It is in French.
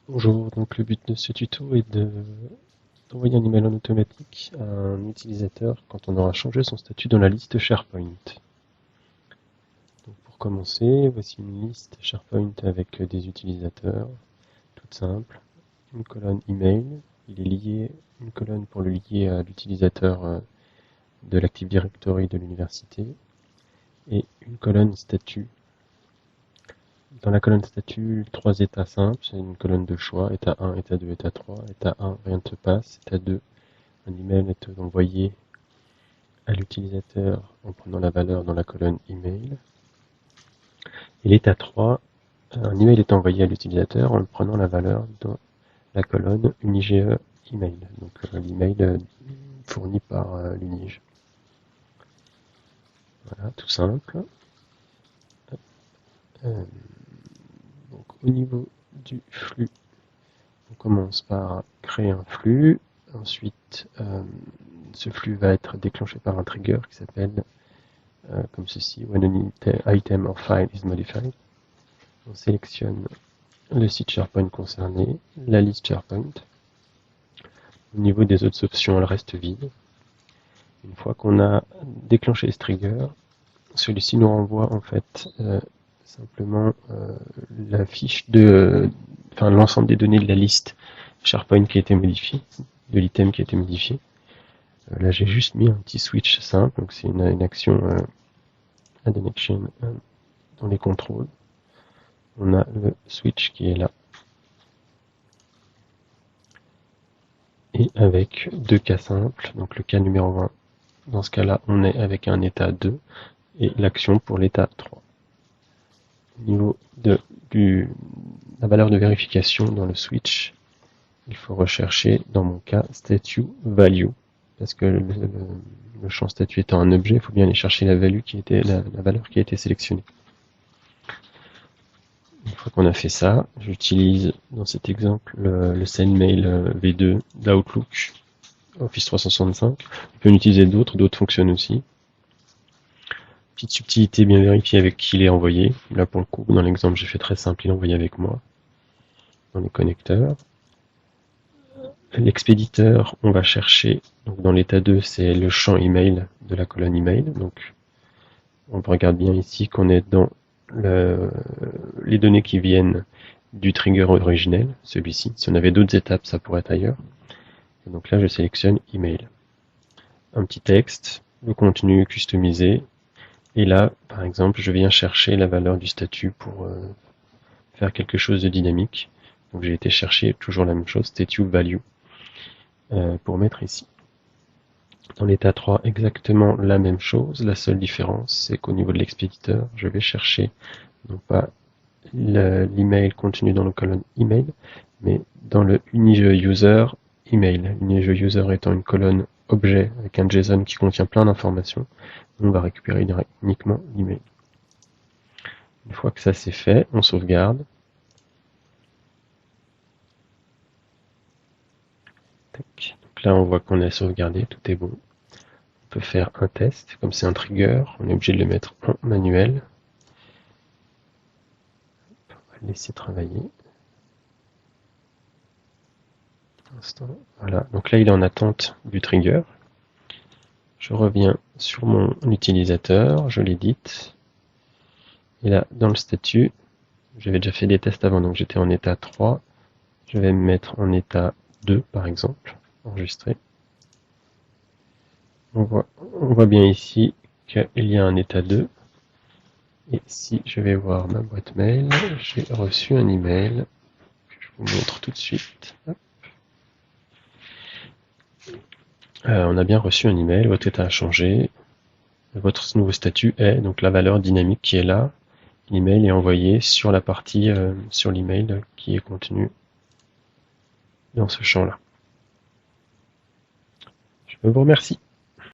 Bonjour, donc le but de ce tuto est d'envoyer un email en automatique à un utilisateur quand on aura changé son statut dans la liste SharePoint. Donc pour commencer, voici une liste SharePoint avec des utilisateurs, toute simple, une colonne email, il est lié, une colonne pour le lier à l'utilisateur de l'Active Directory de l'université, et une colonne statut. Dans la colonne statut, 3 états simples, c'est une colonne de choix, état 1, état 2, état 3, état 1, rien ne se passe, état 2, un email est envoyé à l'utilisateur en prenant la valeur dans la colonne email. Et l'état 3, un email est envoyé à l'utilisateur en prenant la valeur dans la colonne unige email, donc l'email fourni par l'unige. Voilà, tout simple. Donc au niveau du flux, on commence par créer un flux. Ensuite, ce flux va être déclenché par un trigger qui s'appelle comme ceci, when an item or file is modified. On sélectionne le site SharePoint concerné, la liste SharePoint. Au niveau des autres options, elle reste vide. Une fois qu'on a déclenché ce trigger, celui-ci nous renvoie en fait simplement la fiche l'ensemble des données de la liste SharePoint qui a été modifiée, de l'item qui a été modifié. Là, j'ai juste mis un petit switch simple, donc c'est une action add an action dans les contrôles. On a le switch qui est là. Et avec deux cas simples, donc le cas numéro 1, dans ce cas-là, on est avec un état 2 et l'action pour l'état 3. Au niveau de la valeur de vérification dans le switch, il faut rechercher, dans mon cas, statue value, parce que le champ statut étant un objet, il faut bien aller chercher la valeur qui a été sélectionnée. Une fois qu'on a fait ça, j'utilise dans cet exemple le SendMail V2 d'Outlook Office 365. On peut en utiliser d'autres fonctionnent aussi. Petite subtilité, bien vérifier avec qui il est envoyé. Là pour le coup, dans l'exemple j'ai fait très simple, il est envoyé avec moi. Dans les connecteurs. L'expéditeur, on va chercher, donc dans l'état 2, c'est le champ email de la colonne email. Donc on regarde bien ici qu'on est dans les données qui viennent du trigger originel, celui-ci. Si on avait d'autres étapes, ça pourrait être ailleurs. Et donc là, je sélectionne email. Un petit texte, le contenu customisé. Et là, par exemple, je viens chercher la valeur du statut pour faire quelque chose de dynamique. Donc j'ai été chercher toujours la même chose, statue value, pour mettre ici. Dans l'état 3, exactement la même chose. La seule différence, c'est qu'au niveau de l'expéditeur, je vais chercher non pas l'email contenu dans la colonne email, mais dans le unige user email. Unige user étant une colonne objet avec un JSON qui contient plein d'informations. On va récupérer uniquement l'email. Une fois que ça c'est fait, on sauvegarde. Tac. Donc là on voit qu'on a sauvegardé, tout est bon. On peut faire un test, comme c'est un trigger, on est obligé de le mettre en manuel. On va le laisser travailler. Voilà, donc là il est en attente du trigger. Je reviens sur mon utilisateur, je l'édite. Et là, dans le statut, j'avais déjà fait des tests avant, donc j'étais en état 3. Je vais me mettre en état 2, par exemple, enregistré. On voit bien ici qu'il y a un état 2. Et si je vais voir ma boîte mail, j'ai reçu un email que je vous montre tout de suite. On a bien reçu un email, votre état a changé. Votre nouveau statut est donc la valeur dynamique qui est là. L'email est envoyé sur la partie sur l'email qui est contenu dans ce champ-là. Je vous remercie.